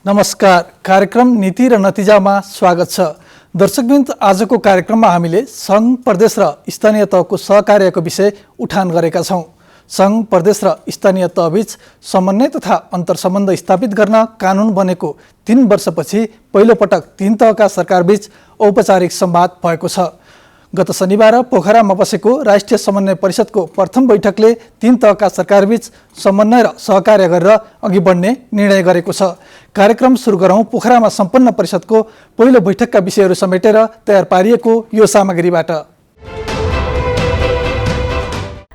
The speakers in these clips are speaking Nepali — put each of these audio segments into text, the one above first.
नमस्कार, कार्यक्रम नीति र नतिजामा स्वागत छ। दर्शकवृन्द, आजको कार्यक्रममा हामीले सङ्घ, प्रदेश र स्थानीय तहको सहकार्यको विषय उठान गरेका छौँ। सङ्घ, प्रदेश र स्थानीय तहबीच समन्वय तथा अन्तर्सम्बन्ध स्थापित गर्न कानुन बनेको 3 वर्षपछि पहिलोपटक 3 तहका सरकारबीच औपचारिक संवाद भएको छ। गत शनिबार पोखरामा बसेको राष्ट्रिय समन्वय परिषदको प्रथम बैठकले 3 तहका सरकारबीच समन्वय र सहकार्य गरेर अघि बढ्ने निर्णय गरेको छ। कार्यक्रम सुरु गरौँ पोखरामा सम्पन्न परिषदको पहिलो बैठकका विषयहरू समेटेर तयार पारिएको यो सामग्रीबाट।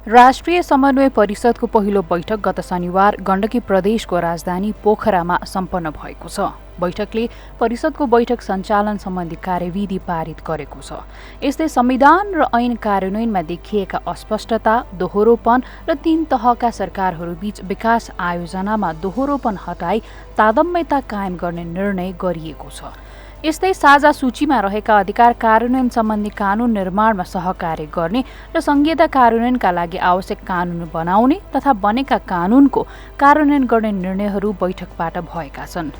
राष्ट्रिय समन्वय परिषदको पहिलो बैठक गत शनिबार गण्डकी प्रदेशको राजधानी पोखरामा सम्पन्न भएको छ। बैठकले परिषदको बैठक सञ्चालन सम्बन्धी कार्यविधि पारित गरेको छ। यस्तै संविधान र ऐन कार्यान्वयनमा देखिएका अस्पष्टता, दोहोरोपन र 3 तहका सरकारहरूबीच विकास आयोजनामा दोहोरोपन हटाई तादम्यता कायम गर्ने निर्णय गरिएको छ। यस्तै साझा सूचीमा रहेका अधिकार कार्यान्वयन सम्बन्धी कानुन निर्माणमा सहकार्य गर्ने र संघीयता कार्यान्वयनका लागि आवश्यक कानुन बनाउने तथा बनेका कानुनको कार्यान्वयन गर्ने निर्णयहरू बैठकबाट भएका छन्।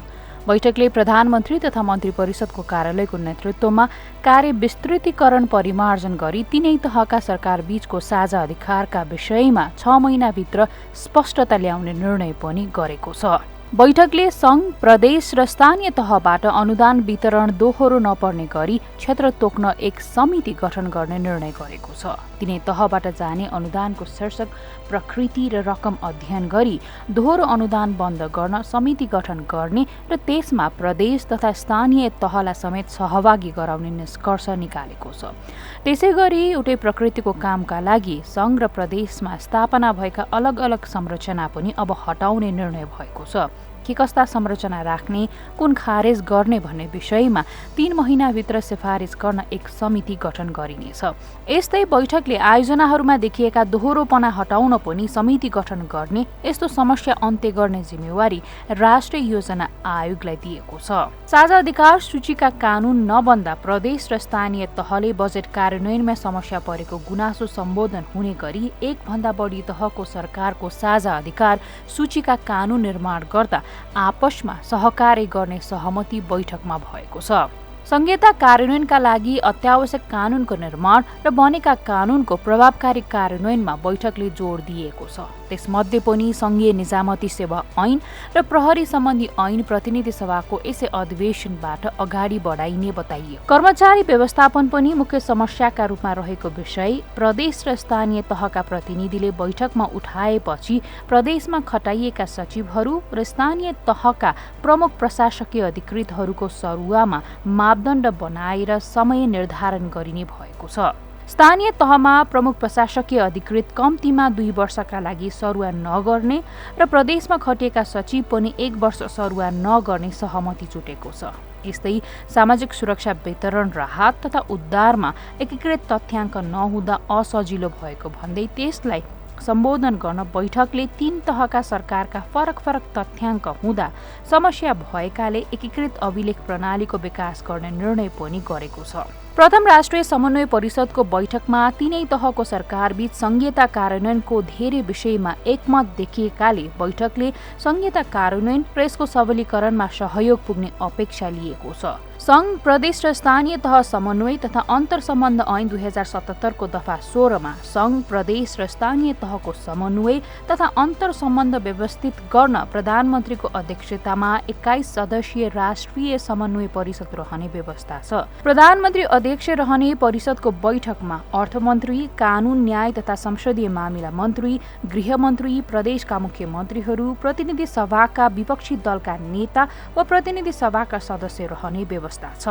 बैठकले प्रधानमन्त्री तथा मन्त्री परिषदको कार्यालयको नेतृत्वमा कार्य विस्तृतीकरण परिमार्जन गरी 3 तहका सरकारबीचको साझा अधिकारका विषयमा 6 महिनाभित्र स्पष्टता ल्याउने निर्णय पनि गरेको छ। बैठकले सङ्घ, प्रदेश र स्थानीय तहबाट अनुदान वितरण दोहोरो नपर्ने गरी क्षेत्र तोक्न एक समिति गठन गर्ने निर्णय गरेको छ। 3 तहबाट जाने अनुदानको शीर्षक, प्रकृति र रकम अध्ययन गरी दोहोरो अनुदान बन्द गर्न समिति गठन गर्ने र त्यसमा प्रदेश तथा स्थानीय तहलाई समेत सहभागी गराउने निष्कर्ष निकालेको छ। त्यसैगरी एउटै प्रकृतिको कामका लागि सङ्घ र प्रदेशमा स्थापना भएका अलग अलग संरचना पनि अब हटाउने निर्णय भएको छ। के कस्ता संरचना राख्ने, कुन खारेज गर्ने भन्ने विषयमा 3 महिनाभित्र सिफारिस गर्न एक समिति गठन गरिनेछ। यस्तै बैठकले आयोजनाहरूमा देखिएका दोहोरोपना हटाउन पनि समिति गठन गर्ने, यस्तो समस्या अन्त्य गर्ने जिम्मेवारी राष्ट्रिय योजना आयोगलाई दिएको छ। साझा अधिकार सूचीका कानुन नबन्दा प्रदेश र स्थानीय तहले बजेट कार्यान्वयनमा समस्या परेको गुनासो सम्बोधन हुने गरी 1 भन्दा बढी तहको सरकारको साझा अधिकार सूचीका कानुन निर्माण गर्दा आपसमा सहकार्य गर्ने सहमति बैठकमा भएको छ। संघीयता कार्यान्वयनका लागि अत्यावश्यक कानुनको निर्माण र बनेका कानुनको प्रभावकारी कार्यान्वयनमा बैठकले जोड दिएको छ। त्यसमध्ये पनि संघीय निजामती सेवा ऐन र प्रहरी सम्बन्धी ऐन प्रतिनिधि सभाको यसै अधिवेशनबाट अगाडि बढाइने बताइयो। कर्मचारी व्यवस्थापन पनि मुख्य समस्याका रूपमा रहेको विषय प्रदेश र स्थानीय तहका प्रतिनिधिले बैठकमा उठाएपछि प्रदेशमा खटाइएका सचिवहरू र स्थानीय तहका प्रमुख प्रशासकीय अधिकृतहरूको सरुवामा मापदण्ड बनाएर समय निर्धारण गरिने भएको छ। स्थानीय तहमा प्रमुख प्रशासकीय अधिकृत कम्तीमा 2 वर्षका लागि सरुवा नगर्ने र प्रदेशमा खटिएका सचिव पनि 1 वर्ष सरुवा नगर्ने सहमति जुटेको छ। यस्तै सामाजिक सुरक्षा वितरण, राहत तथा उद्धारमा एकीकृत तथ्याङ्क नहुँदा असजिलो भएको भन्दै त्यसलाई सम्बोधन गर्न बैठकले 3 तहका सरकारका फरक तथ्याङ्क हुँदा समस्या भएकाले एकीकृत अभिलेख प्रणालीको विकास गर्ने निर्णय पनि गरेको छ। प्रथम राष्ट्रिय समन्वय परिषदको बैठकमा 3 तहको सरकारबीच संघीयता कार्यान्वयनको धेरै विषयमा एकमत देखिएकाले बैठकले संघीयता कार्यान्वयन र यसको सबलीकरणमा सहयोग पुग्ने अपेक्षा लिएको छ। सङ्घ, प्रदेश र स्थानीय तह समन्वय तथा अन्तर्सम्बन्ध ऐन 2077 को दफा 16 मा सङ्घ, प्रदेश र स्थानीय तहको समन्वय तथा अन्तर्सम्बन्ध व्यवस्थित गर्न प्रधानमन्त्रीको अध्यक्षतामा 21 सदस्यीय राष्ट्रिय समन्वय परिषद रहने व्यवस्था छ। प्रधानमन्त्री अध्यक्ष रहने परिषदको बैठकमा अर्थमन्त्री, कानुन, न्याय तथा संसदीय मामिला मन्त्री, गृहमन्त्री, प्रदेशका मुख्यमन्त्रीहरू, प्रतिनिधि सभाका विपक्षी दलका नेता वा प्रतिनिधि सभाका सदस्य रहने व्यवस्था छ।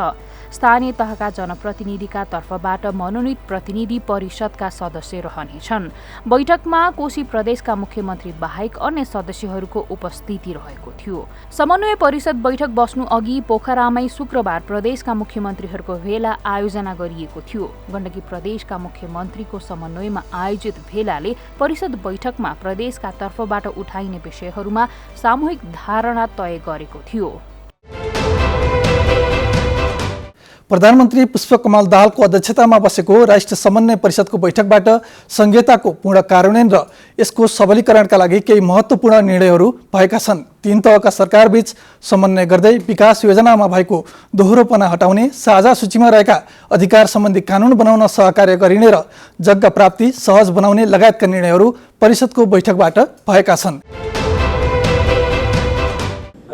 स्थानीय तहका जनप्रतिनिधिका तर्फबाट मनोनित प्रतिनिधि परिषदका सदस्य रहनेछन्। बैठकमा कोशी प्रदेशका मुख्यमन्त्री बाहेक अन्य सदस्यहरूको उपस्थिति रहेको थियो। समन्वय परिषद बैठक बस्नु अघि पोखरामै शुक्रबार प्रदेशका मुख्यमन्त्रीहरूको भेला आयोजना गरिएको थियो। गण्डकी प्रदेशका मुख्यमन्त्रीको समन्वयमा आयोजित भेलाले परिषद बैठकमा प्रदेशका तर्फबाट उठाइने विषयहरूमा सामूहिक धारणा तय गरेको थियो। प्रधानमन्त्री पुष्पकमल दाहालको अध्यक्षतामा बसेको राष्ट्रिय समन्वय परिषदको बैठकबाट संहिताको पूर्ण कार्यान्वयन र यसको सबलीकरणका लागि केही महत्त्वपूर्ण निर्णयहरू भएका छन्। 3 तहका सरकारबीच समन्वय गर्दै विकास योजनामा भएको दोहोरोपना हटाउने, साझा सूचीमा रहेका अधिकार सम्बन्धी कानुन बनाउन सहकार्य गरिने र जग्गा प्राप्ति सहज बनाउने लगायतका निर्णयहरू परिषदको बैठकबाट भएका छन्।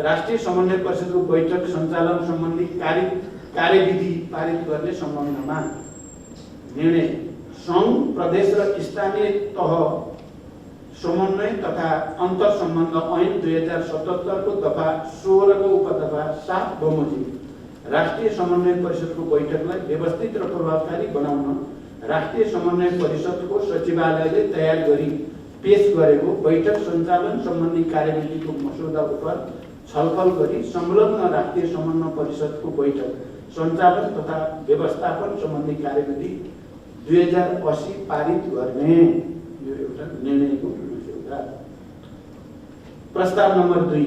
राष्ट्रिय समन्वय परिषदको बैठक सञ्चालन सम्बन्धी कार्यविधि पारित गर्ने सम्बन्धमा निर्णय सङ्घ, प्रदेश र स्थानीय तह समन्वय तथा अन्तर सम्बन्ध ऐन 2077 को दफा 16 को उपदफा 7 बमोजिम राष्ट्रिय समन्वय परिषदको बैठकलाई व्यवस्थित र प्रभावकारी बनाउन राष्ट्रिय समन्वय परिषदको सचिवालयले तयार गरी पेश गरेको बैठक सञ्चालन सम्बन्धी कार्यविधिको मसौदा उप छलफल गरी संलग्न राष्ट्रिय समन्वय परिषदको बैठक सञ्चालन तथा व्यवस्थापन सम्बन्धी कार्यविधि 2080 पारित गर्ने यो एउटा निर्णयको मसौदा। प्रस्ताव नम्बर 2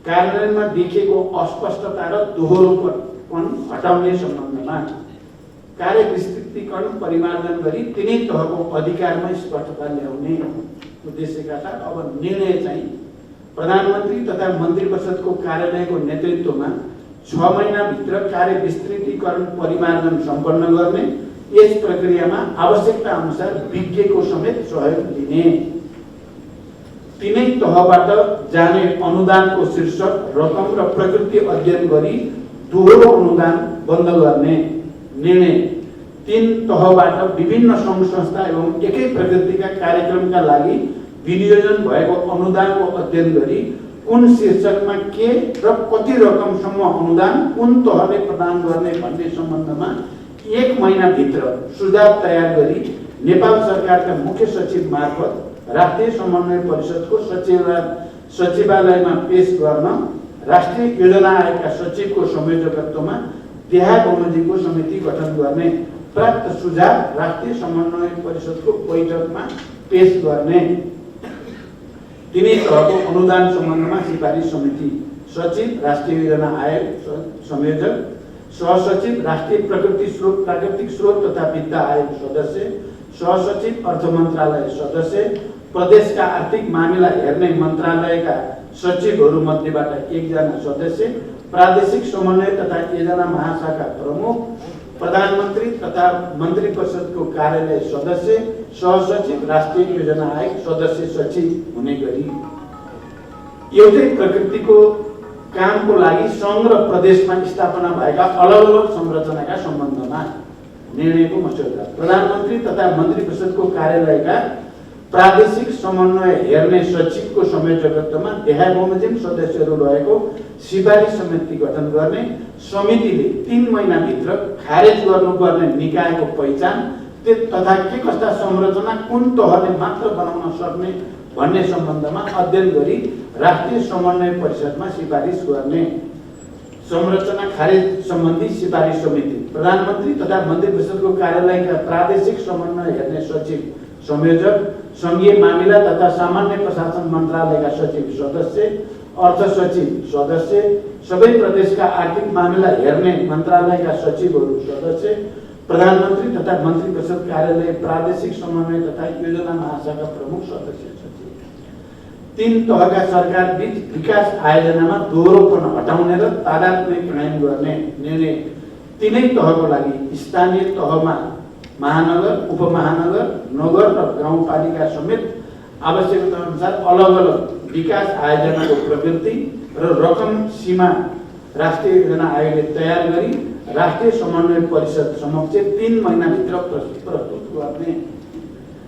कार्यान्वयनमा देखिएको अस्पष्टता र दोहोरोपन हटाउने सम्बन्धमा कार्य विस्तृतीकरण परिमार्जन गरी तिनै तहको अधिकारमा स्पष्टता ल्याउने उद्देश्यका साथ अब निर्णय चाहिँ प्रधानमन्त्री तथा मन्त्री परिषदको कार्यालयको नेतृत्वमा 6 महिनाभित्र कार्य विस्तृतीकरण परिमार्जन सम्पन्न गर्ने, यस प्रक्रियामा आवश्यकता अनुसार विज्ञको समेत सहयोग लिने, तिनै तहबाट जाने अनुदानको शीर्षक, रकम र प्रकृति अध्ययन गरी दोहोरो अनुदान बन्द गर्ने निर्णय, 3 तहबाट विभिन्न सङ्घ संस्था एवं एकै प्रकृतिका कार्यक्रमका लागि विनियोजन भएको अनुदानको अध्ययन गरी कुन शीर्षकमा के र कति रकमसम्म अनुदान कुन तहले प्रदान गर्ने भन्ने सम्बन्धमा 1 महिनाभित्र सुझाव तयार गरी नेपाल सरकारका मुख्य सचिव मार्फत राष्ट्रिय समन्वय परिषदको सचिवालयमा पेश गर्न राष्ट्रिय योजना आयोगका सचिवको संयोजकत्वमा त्यहाँ बमोजिमको समिति गठन गर्ने, प्राप्त सुझाव राष्ट्रिय समन्वय परिषदको बैठकमा पेश गर्ने, तिनै तहको अनुदान सम्बन्धमा सिफारिस समिति, सचिव राष्ट्रिय योजना आयोग संयोजक, सहसचिव राष्ट्रिय प्राकृतिक स्रोत तथा वित्त आयोग सदस्य, सहसचिव अर्थ मन्त्रालय सदस्य, प्रदेशका आर्थिक मामिला हेर्ने मन्त्रालयका सचिवहरू मध्येबाट 1 जना सदस्य, प्रादेशिक समन्वय तथा योजना महाशाखा प्रमुख, प्रधानमन्त्री तथा मन्त्री परिषदको कार्यालय सदस्य, सहसचिव राष्ट्रिय योजना आयोग सदस्य सचिव हुने गरी एउटै प्रकृतिको कामको लागि सङ्घ र प्रदेशमा स्थापना भएका अलग अलग संरचनाका सम्बन्धमा निर्णयको मसौदा। प्रधानमन्त्री तथा मन्त्री परिषदको कार्यालयका प्रादेशिक समन्वय हेर्ने सचिवको संयोजकत्वमा त्यहाँ बमोजिम सदस्यहरू रहेको सिफारिस समिति गठन गर्ने, समितिले 3 महिनाभित्र खारेज गर्नुपर्ने निकायको पहिचान तथा के कस्ता संरचना कुन तहले मात्र बनाउन सक्ने भन्ने सम्बन्धमा अध्ययन गरी राष्ट्रिय समन्वय परिषदमा सिफारिस गर्ने, संरचना खारेज सम्बन्धी सिफारिस समिति, प्रधानमन्त्री तथा मन्त्री परिषदको कार्यालयका प्रादेशिक समन्वय हेर्ने सचिव संयोजक, सङ्घीय मामिला तथा सामान्य प्रशासन मन्त्रालयका सचिव सदस्य, अर्थ सचिव सदस्य, सबै प्रदेशका आर्थिक मामिला हेर्ने मन्त्रालयका सचिवहरू सदस्य, प्रधानमन्त्री तथा मन्त्री परिषद कार्यालय प्रादेशिक समन्वय तथा योजना महाशाखा प्रमुख सदस्य सचिव, 3 तहका सरकार बीच विकास आयोजनामा दोहोरोपन हटाउने र तादात्म्य प्रणयन गर्ने निर्णय, तिनै तहको लागि स्थानीय तहमा महानगर, उपमहानगर, नगर र गाउँपालिका समेत आवश्यकता अनुसार अलग अलग विकास आयोजनाको प्रकृति र रकम सीमा राष्ट्रिय योजना आयोगले तयार गरी राष्ट्रिय समन्वय परिषद समक्ष 3 महिनाभित्र प्रस्तुत गर्ने,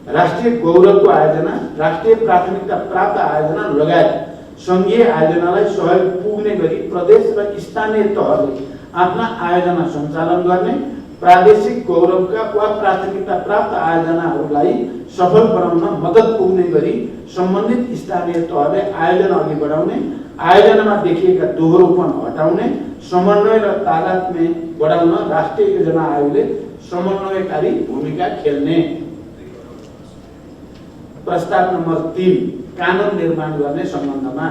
राष्ट्रिय गौरवको आयोजना, राष्ट्रिय प्राथमिकता प्राप्त आयोजना लगायत सङ्घीय आयोजनालाई सहयोग पुग्ने गरी प्रदेश र स्थानीय तहले आफ्ना आयोजना सञ्चालन गर्ने, प्रादेशिक गौरवका वा प्राथमिकता प्राप्त आयोजनाहरूलाई सफल बनाउन मद्दत पुग्ने गरी सम्बन्धित स्थानीय तहले आयोजना अघि बढाउने, आयोजनामा देखिएका दोहोरोपन हटाउने, समन्वय र तादात्म्य बढाउन राष्ट्रिय योजना आयोगले समन्वयकारी भूमिका खेल्ने। प्रस्ताव नम्बर 3 कानुन निर्माण गर्ने सम्बन्धमा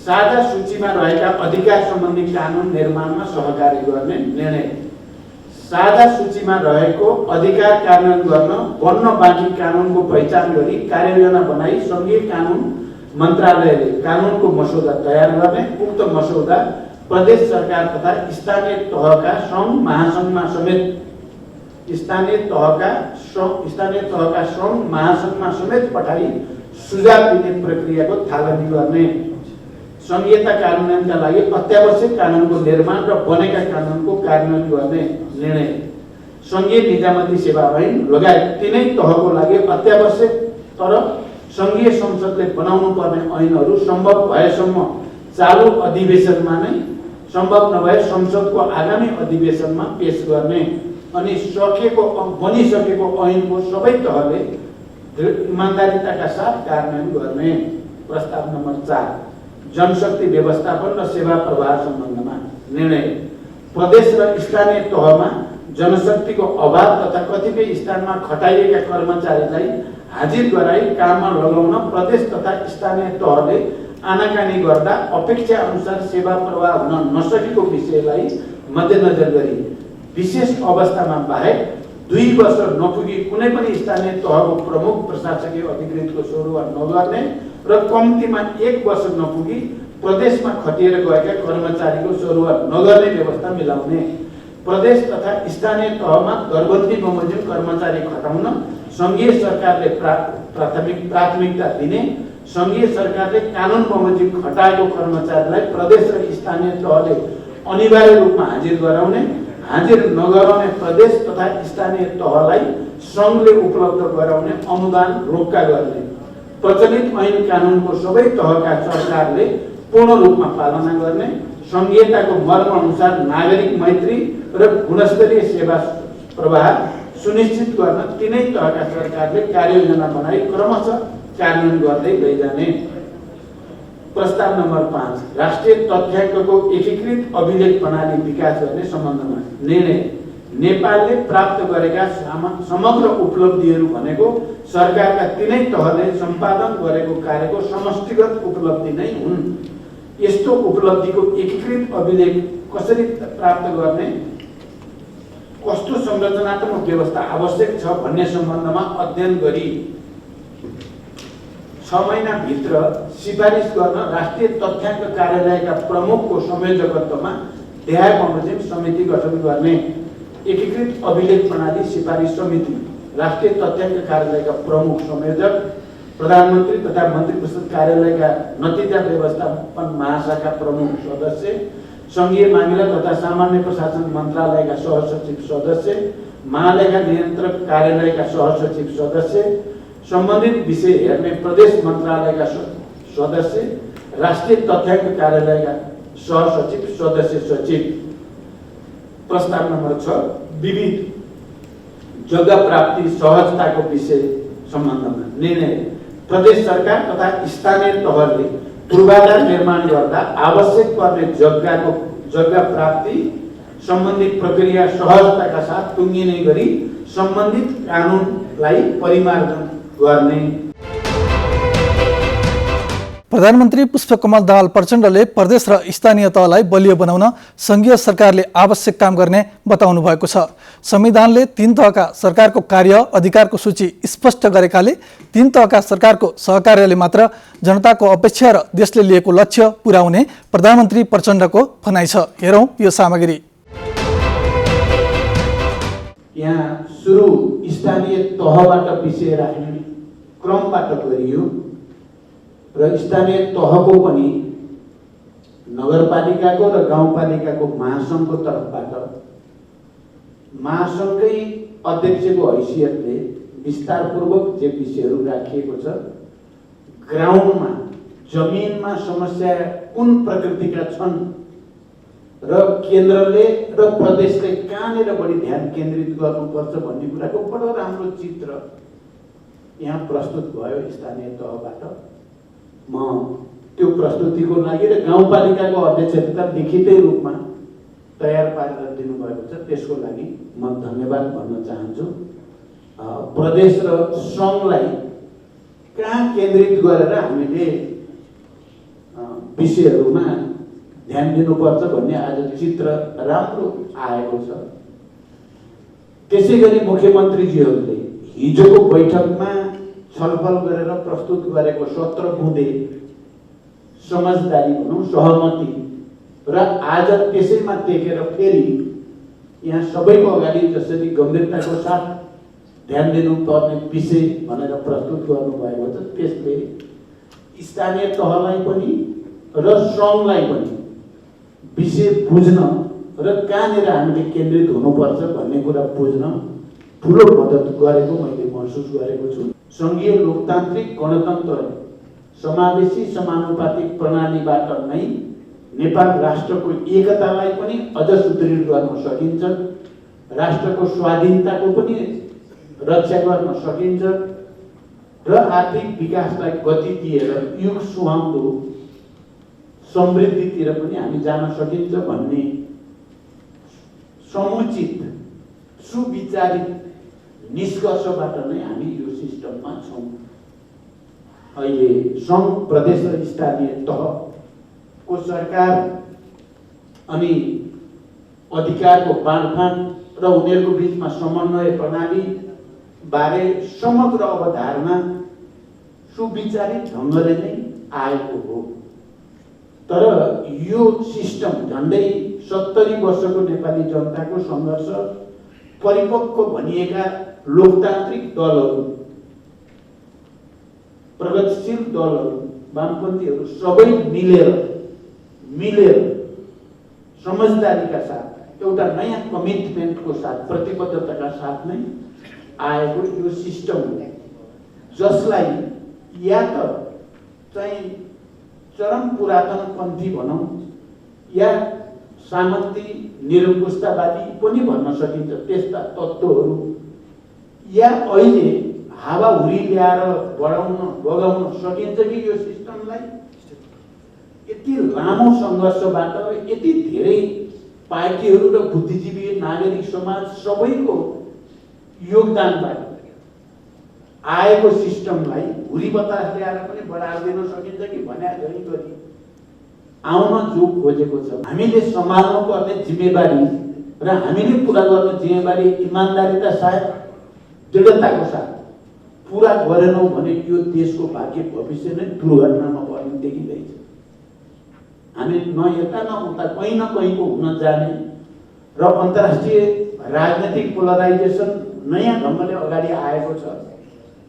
साझा सूचीमा रहेका अधिकार सम्बन्धी कानुन निर्माणमा सहकार्य गर्ने निर्णय। साझा सूचीमा रहेको अधिकार कार्यान्वयन गर्न बन्न बाँकी कानुनको पहिचान गरी कार्ययोजना बनाई सङ्घीय कानुन मन्त्रालयले कानुनको मसौदा तयार गर्ने। उक्त मसौदा प्रदेश सरकार तथा स्थानीय तहका सङ्घ महासङ्घमा समेत पठाई सुझाव दिने प्रक्रियाको थालनी गर्ने। संहिता कार्यान्वयनका लागि अत्यावश्यक कानुनको निर्माण र बनेका कानुनको कार्यान्वयन गर्ने निर्णय। सङ्घीय निजामती सेवा ऐन लगायत तीनै तहको लागि अत्यावश्यक तर सङ्घीय संसदले बनाउनु पर्ने ऐनहरू सम्भव भएसम्म चालु अधिवेशनमा नै, सम्भव नभए संसदको आगामी अधिवेशनमा पेश गर्ने। अनि बनिसकेको ऐनको सबै तहले इमान्दारिताका साथ कार्यान्वयन गर्ने। प्रस्ताव नम्बर 4 जनशक्ति व्यवस्थापन र सेवा प्रवाह सम्बन्धमा निर्णय। प्रदेश र स्थानीय तहमा जनशक्तिको अभाव तथा कतिपय स्थानमा खटाइएका कर्मचारीलाई हाजिर गराई काममा लगाउन प्रदेश तथा स्थानीय तहले आनाकानी गर्दा अपेक्षा अनुसार सेवा प्रवाह हुन नसकेको विषयलाई मध्यनजर गरी विशेष अवस्थामा बाहेक 2 वर्ष नपुगी कुनै पनि स्थानीय तहको प्रमुख प्रशासकीय अधिकृतको सरुवा नगर्ने र कम्तीमा 1 वर्ष नपुगी प्रदेशमा खटिएर गएका कर्मचारीको सरुवा नगर्ने व्यवस्था मिलाउने। प्रदेश तथा स्थानीय तहमा दरबन्दी बमोजिम कर्मचारी खटाउन सङ्घीय सरकारले प्राथमिकता दिने। सङ्घीय सरकारले कानुन बमोजिम खटाएको कर्मचारीलाई प्रदेश र स्थानीय तहले अनिवार्य रूपमा हाजिर गराउने। हाजिर नगराउने प्रदेश तथा स्थानीय तहलाई सङ्घले उपलब्ध गराउने अनुदान रोक्का गर्ने। प्रचलित ऐन कानुनको सबै तहका सरकारले पूर्ण रूपमा पालना गर्ने। सङ्घीयताको मर्म अनुसार नागरिक मैत्री र गुणस्तरीय सेवा प्रवाह सुनिश्चित गर्न तीनै तहका सरकारले कार्ययोजना बनाई क्रमशः कार्यान्वयन गर्दै लैजाने। प्रस्ताव नम्बर 5 राष्ट्रिय तथ्याङ्कको एकीकृत अभिलेख प्रणाली विकास गर्ने सम्बन्धमा निर्णय। नेपालले प्राप्त गरेका समग्र उपलब्धिहरू भनेको सरकारका तीनै तहले सम्पादन गरेको कार्यको समष्टिगत उपलब्धि नै हुन्। यस्तो उपलब्धिको एकीकृत अभिलेख कसरी प्राप्त गर्ने, कस्तो संरचनात्मक व्यवस्था आवश्यक छ भन्ने सम्बन्धमा अध्ययन गरी 6 महिनाभित्र सिफारिस गर्न राष्ट्रिय तथ्याङ्क कार्यालयका प्रमुखको संयोजकत्वमा देहाय बमोजिम समिति गठन गर्ने। एकीकृत अभिलेख प्रणाली सिफारिस समिति राष्ट्रिय तथ्याङ्क कार्यालयका प्रमुख संयोजक, प्रधानमन्त्री तथा मन्त्री परिषद कार्यालयका नतिजा व्यवस्थापन महाशाखा प्रमुख सदस्य, सङ्घीय मामिला तथा सामान्य प्रशासन मन्त्रालयका सहसचिव सदस्य, महालेखा नियन्त्रक कार्यालयका सहसचिव सदस्य, सम्बन्धित विषय हेर्ने प्रदेश मन्त्रालयका सदस्य, राष्ट्रिय तथ्याङ्क कार्यालयका सहसचिव सदस्य सचिव। प्रस्ताव नम्बर 6 विविध जग्गा प्राप्ति सहजताको विषय सम्बन्धमा निर्णय। प्रदेश सरकार तथा स्थानीय तहले पूर्वाधार निर्माण गर्दा आवश्यक पर्ने जग्गा प्राप्ति सम्बन्धी प्रक्रिया सहजताका साथ टुङ्गिने गरी सम्बन्धित कानुनलाई परिमार्जन गर्ने। प्रधानमन्त्री पुष्पकमल दाहाल प्रचण्डले प्रदेश र स्थानीय तहलाई बलियो बनाउन सङ्घीय सरकारले आवश्यक काम गर्ने बताउनु भएको छ। संविधानले 3 तहका सरकारको कार्य अधिकारको सूची स्पष्ट गरेकाले 3 तहका सरकारको सहकार्यले मात्र जनताको अपेक्षा र देशले लिएको लक्ष्य पुर्याउने प्रधानमन्त्री प्रचण्डको भनाइ छ। हेरौँ यो सामग्री। यहाँ सुरु स्थानीय तहबाट विषय राख्ने क्रमबाट गरियो र स्थानीय तहको पनि नगरपालिकाको र गाउँपालिकाको महासङ्घको तर्फबाट महासङ्घकै अध्यक्षको हैसियतले विस्तारपूर्वक जे विषयहरू राखिएको छ, ग्राउन्डमा जमिनमा समस्या कुन प्रकृतिका छन् र केन्द्रले र प्रदेशले कहाँनिर बढी ध्यान केन्द्रित गर्नुपर्छ भन्ने कुराको बडो राम्रो चित्र यहाँ प्रस्तुत भयो स्थानीय तहबाट। म त्यो प्रस्तुतिको लागि र गाउँपालिकाको अध्यक्षता लिखितै रूपमा तयार पारेर दिनुभएको छ, त्यसको लागि म धन्यवाद भन्न चाहन्छु। प्रदेश र सङ्घलाई कहाँ केन्द्रित गरेर हामीले विषयहरूमा ध्यान दिनुपर्छ भन्ने आज चित्र राम्रो आएको छ। त्यसै गरी मुख्यमन्त्रीजीहरूले हिजोको बैठकमा छलफल गरेर प्रस्तुत गरेको 17 बुँदे समझदारी भनौँ सहमति र आज त्यसैमा टेकेर फेरि यहाँ सबैको अगाडि जसरी गम्भीरताको साथ ध्यान दिनुपर्ने विषय भनेर प्रस्तुत गर्नुभएको छ, त्यसले स्थानीय तहलाई पनि र श्रमलाई पनि विषय बुझ्न र कहाँनिर हामीले केन्द्रित हुनुपर्छ भन्ने कुरा बुझ्न ठुलो मद्दत गरेको मैले महसुस गरेको छु। सङ्घीय लोकतान्त्रिक गणतन्त्र समावेशी समानुपातिक प्रणालीबाट नै नेपाल राष्ट्रको एकतालाई पनि अझ सुदृढ गर्न सकिन्छ, राष्ट्रको स्वाधीनताको पनि रक्षा गर्न सकिन्छ र आर्थिक विकासलाई गति दिएर युग सुहाउँदो समृद्धितिर पनि हामी जान सकिन्छ भन्ने समुचित सुविचारित निष्कर्षबाट नै हामी यो सिस्टममा छौँ। अहिले सङ्घ प्रदेश र स्थानीय तहको सरकार अनि अधिकारको बाँडफाँड र उनीहरूको बिचमा समन्वय प्रणाली बारे समग्र अवधारणा सुविचारित ढङ्गले नै आएको हो। तर यो सिस्टम झन्डै 70 वर्षको नेपाली जनताको सङ्घर्ष परिपक्व भनिएका लोकतान्त्रिक दलहरू, प्रगतिशील दलहरू, वामपन्थीहरू सबै मिलेर समझदारीका साथ एउटा नयाँ कमिटमेन्टको साथ प्रतिबद्धताका साथ नै आएको यो सिस्टम हो, जसलाई या त चाहिँ चरम पुरातनपन्थी भनौँ या सामन्ती निरङ्कुशतावादी पनि भन्न सकिन्छ। त्यस्ता तत्त्वहरू या अहिले हावाहुरी ल्याएर बगाउन सकिन्छ कि यो सिस्टमलाई यति लामो सङ्घर्षबाट यति धेरै पार्टीहरू र बुद्धिजीवी नागरिक समाज सबैको योगदानबाट आएको सिस्टमलाई हुरी बतास ल्याएर पनि बढाएर दिन सकिन्छ कि भने जति गरी आउन जो खोजेको छ। हामीले सम्हाल्नु पर्ने जिम्मेवारी र हामीले पुरा गर्ने जिम्मेवारी इमान्दारिता साथ दृढताको साथ पुरा गरेनौँ भने यो देशको भाग्य भविष्य नै दुर्घटनामा पर्ने देखिँदैछ। हामी न यता न उता कहीँ न कहीँको हुन जाने र अन्तर्राष्ट्रिय राजनैतिक पोलराइजेसन नयाँ ढङ्गले अगाडि आएको छ।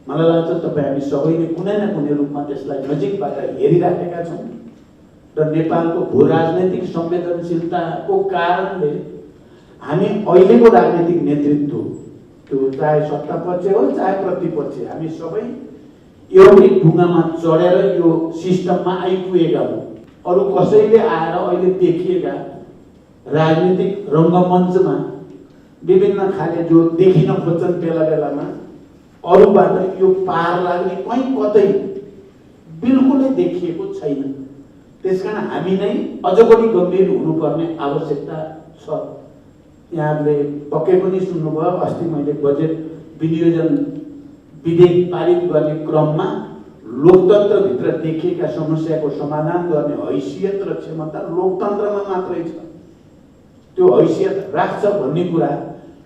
मलाई लाग्छ तपाईँ हामी सबैले कुनै न कुनै रूपमा त्यसलाई नजिकबाट हेरिराखेका छौँ र नेपालको भू राजनैतिक संवेदनशीलताको कारणले हामी अहिलेको राजनैतिक नेतृत्व, त्यो चाहे सत्तापक्ष हो चाहे प्रतिपक्ष, हामी सबै एउटै ढुङ्गामा चढेर यो सिस्टममा आइपुगेका हौँ। अरू कसैले आएर अहिले देखिएका राजनीतिक रङ्गमञ्चमा विभिन्न खाले जो देखिन खोज्छन् बेला बेलामा अरूबाट यो पार लाग्ने कहीँ कतै बिल्कुलै देखिएको छैन। त्यसकारण हामी नै अझ बढी गम्भीर हुनुपर्ने आवश्यकता छ। यहाँले पक्कै पनि सुन्नुभयो, अस्ति मैले बजेट विनियोजन विधेयक पारित गर्ने क्रममा लोकतन्त्रभित्र देखिएका समस्याको समाधान गर्ने हैसियत र क्षमता लोकतन्त्रमा मात्रै छ। त्यो हैसियत राख्छ भन्ने कुरा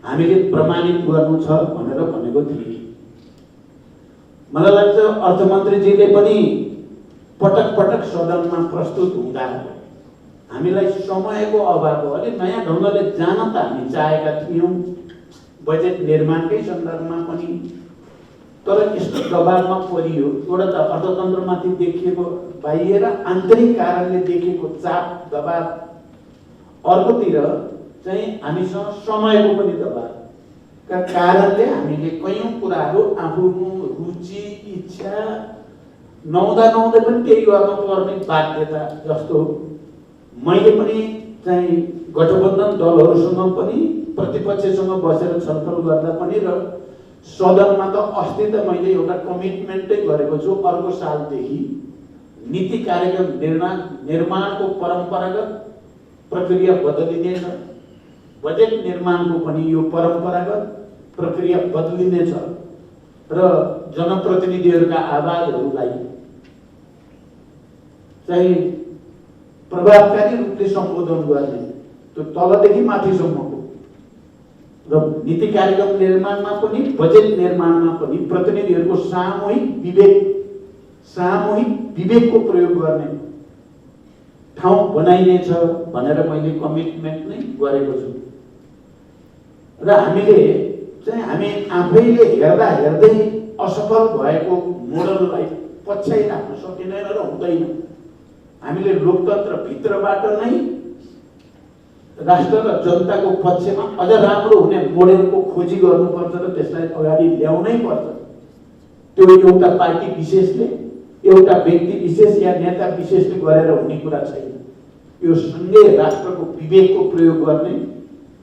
हामीले प्रमाणित गर्नु छ भनेर भनेको थिएँ। मलाई लाग्छ अर्थमन्त्रीजीले पनि पटक पटक सदनमा प्रस्तुत हुँदा हामीलाई समयको अभाव हो, अलिक नयाँ ढङ्गले जान त हामी चाहेका थियौँ बजेट निर्माणकै सन्दर्भमा पनि। तर यस्तो दबावमा परियो, एउटा त अर्थतन्त्रमाथि देखिएको बाह्य र आन्तरिक कारणले देखिएको चाप दबाव, अर्कोतिर चाहिँ हामीसँग समयको पनि दबावका कारणले हामीले कयौँ कुराहरू आफ्नो रुचि इच्छा नहुँदा पनि त्यही गर्नुपर्ने बाध्यता, जस्तो मैले पनि चाहिँ गठबन्धन दलहरूसँग पनि प्रतिपक्षसँग बसेर छलफल गर्दा पनि र सदनमा त अस्ति त मैले एउटा कमिटमेन्टै गरेको छु, अर्को सालदेखि नीति कार्यक्रम निर्माणको परम्परागत प्रक्रिया बदलिनेछ, बजेट निर्माणको पनि यो परम्परागत प्रक्रिया बदलिनेछ र जनप्रतिनिधिहरूका आवाजहरूलाई चाहिँ प्रभावकारी रूपले सम्बोधन गर्ने, त्यो तलदेखि माथिसम्मको र नीति कार्यक्रम निर्माणमा पनि बजेट निर्माणमा पनि प्रतिनिधिहरूको सामूहिक विवेकको प्रयोग गर्ने ठाउँ बनाइनेछ भनेर मैले कमिटमेन्ट नै गरेको छु। र हामी आफैले हेर्दै असफल भएको मोडललाई पछ्याइराख्न सकिँदैन र हुँदैन। हामीले लोकतन्त्र भित्रबाट नै राष्ट्र र जनताको पक्षमा अझ राम्रो हुने मोडेलको खोजी गर्नुपर्छ र त्यसलाई अगाडि ल्याउनै पर्छ। त्यो एउटा पार्टी विशेषले, एउटा व्यक्ति विशेष या नेता विशेषले गरेर हुने कुरा छैन। यो सँगै राष्ट्रको विवेकको प्रयोग गर्ने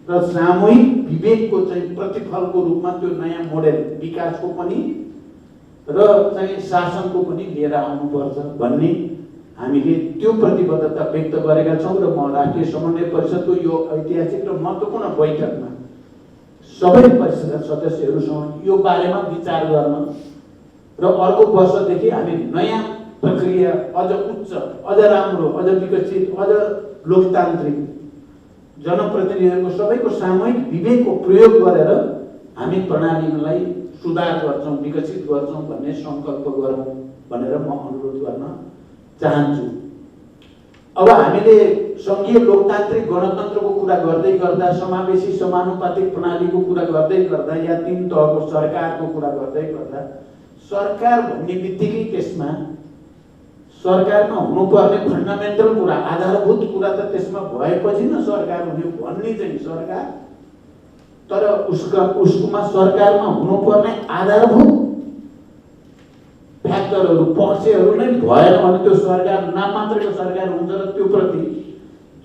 र सामूहिक विवेकको चाहिँ प्रतिफलको रूपमा त्यो नयाँ मोडेल विकासको पनि र चाहिँ शासनको पनि लिएर आउनुपर्छ भन्ने हामीले त्यो प्रतिबद्धता व्यक्त गरेका छौँ। र म राष्ट्रिय समन्वय परिषदको यो ऐतिहासिक र महत्त्वपूर्ण बैठकमा सबै परिषदका सदस्यहरूसँग यो बारेमा विचार गर्न र अर्को वर्षदेखि हामी नयाँ प्रक्रिया अझ उच्च, अझ राम्रो, अझ विकसित, अझ लोकतान्त्रिक जनप्रतिनिधिहरूको सबैको सामूहिक विवेकको प्रयोग गरेर हामी प्रणालीलाई सुधार गर्छौँ, विकसित गर्छौँ भन्ने सङ्कल्प गरौँ भनेर म अनुरोध गर्न चाहन्छु। अब हामीले सङ्घीय लोकतान्त्रिक गणतन्त्रको कुरा गर्दै गर्दा, समावेशी समानुपातिक प्रणालीको कुरा गर्दै गर्दा या 3 तहको सरकारको कुरा गर्दै गर्दा, सरकार भन्ने बित्तिकै त्यसमा सरकारमा हुनुपर्ने फन्डामेन्टल कुरा, आधारभूत कुरा त त्यसमा भएपछि न सरकार हुने भन्ने चाहिँ सरकार, तर उसकोमा सरकारमा हुनुपर्ने आधारभूत फ्याक्टरहरू, पक्षहरू नै भएन भने त्यो सरकार नाम मात्रको सरकार हुन्छ र त्यो प्रति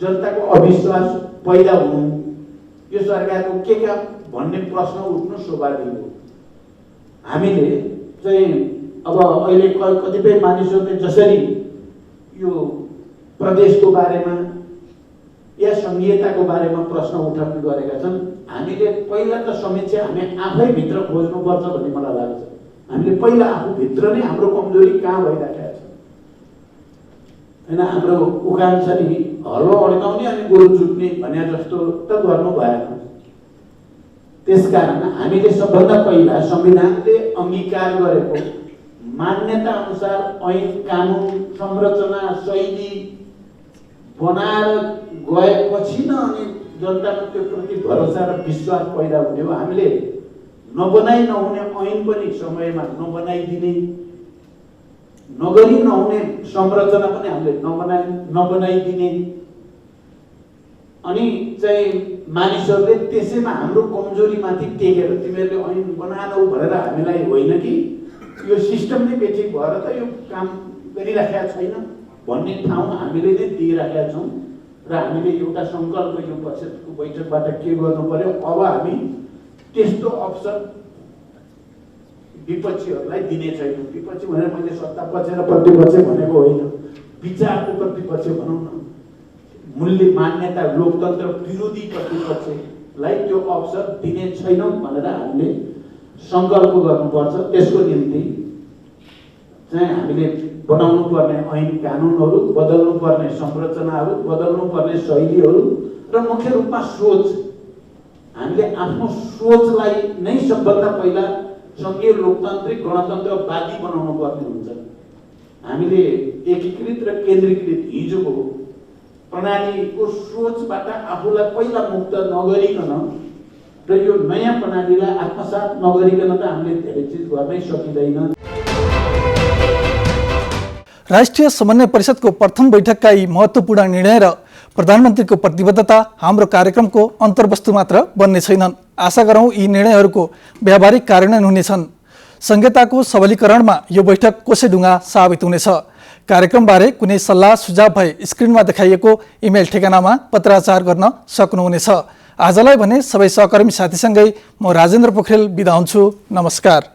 जनताको अविश्वास पैदा हुनु, यो सरकारको के काम भन्ने प्रश्न उठ्नु स्वाभाविक हो। हामीले चाहिँ अब अहिले कतिपय मानिसहरूले जसरी यो प्रदेशको बारेमा या सङ्घीयताको बारेमा प्रश्न उठाउने गरेका छन्, हामीले पहिला त समीक्षा हामी आफैभित्र खोज्नुपर्छ भन्ने मलाई लाग्छ। हामीले पहिला आफूभित्र नै हाम्रो कमजोरी कहाँ भइराखेको छ होइन। हाम्रो उखान छ नि, हलो अड्काउने अनि गोरु चुट्ने भने जस्तो त गर्नु भएन। त्यसकारण हामीले सबभन्दा पहिला संविधानले अङ्गीकार गरेको मान्यता अनुसार ऐन, कानुन, संरचना, शैली बनाएर गएपछि न अनि जनताको त्यो प्रति भरोसा र विश्वास पैदा हुने हो। हामीले नहुने ऐन पनि समयमा नबनाइदिने, नहुने संरचना पनि हामीले नबनाइदिने, अनि चाहिँ मानिसहरूले त्यसैमा हाम्रो कमजोरीमाथि टेकेर तिमीहरूले ऐन बनाएनौ भनेर हामीलाई होइन कि यो सिस्टम नै बेठिक भएर त यो काम गरिराखेका छैन भन्ने ठाउँ हामीले नै दिइराखेका छौँ। र हामीले एउटा सङ्कल्प यो परिषदको बैठकबाट के गर्नु पर्यो, अब हामी त्यस्तो अवसर विपक्षीहरूलाई दिने छैनौँ। विपक्षी भनेर मैले सत्ता पक्ष र प्रतिपक्ष भनेको होइन, विचारको प्रतिपक्ष भनौँ न, मूल्य मान्यता लोकतन्त्र विरोधी प्रतिपक्षलाई त्यो अवसर दिने छैनौँ भनेर हामीले सङ्कल्प गर्नुपर्छ। त्यसको निम्ति चाहिँ हामीले बनाउनु पर्ने ऐन कानुनहरू, बदल्नु पर्ने संरचनाहरू, बदल्नु पर्ने शैलीहरू र मुख्य रूपमा सोच, हामीले आफ्नो सोचलाई नै सबभन्दा पहिला सङ्घीय लोकतान्त्रिक गणतन्त्रवादी बनाउनु पर्ने हुन्छ। हामीले एकीकृत र केन्द्रीकृत हिजोको प्रणालीको सोचबाट आफूलाई पहिला मुक्त नगरिकन र यो नयाँ प्रणालीलाई आत्मसात नगरिकन त हामीले धेरै चिज गर्नै सकिँदैन। राष्ट्रिय समन्वय परिषदको प्रथम बैठकका यी महत्त्वपूर्ण निर्णय र प्रधानमन्त्रीको प्रतिबद्धता हाम्रो कार्यक्रमको अन्तर्वस्तु मात्र बन्ने छैनन्। आशा गरौँ यी निर्णयहरूको व्यावहारिक कार्यान्वयन हुनेछन्। संहिताको सबलीकरणमा यो बैठक कोसेढुङ्गा साबित हुनेछ। कार्यक्रमबारे कुनै सल्लाह सुझाव भए स्क्रिनमा देखाइएको इमेल ठेगानामा पत्राचार गर्न सक्नुहुनेछ। आजलाई भने सबै सहकर्मी साथीसँगै म राजेन्द्र पोखरेल बिदा हुन्छु। नमस्कार।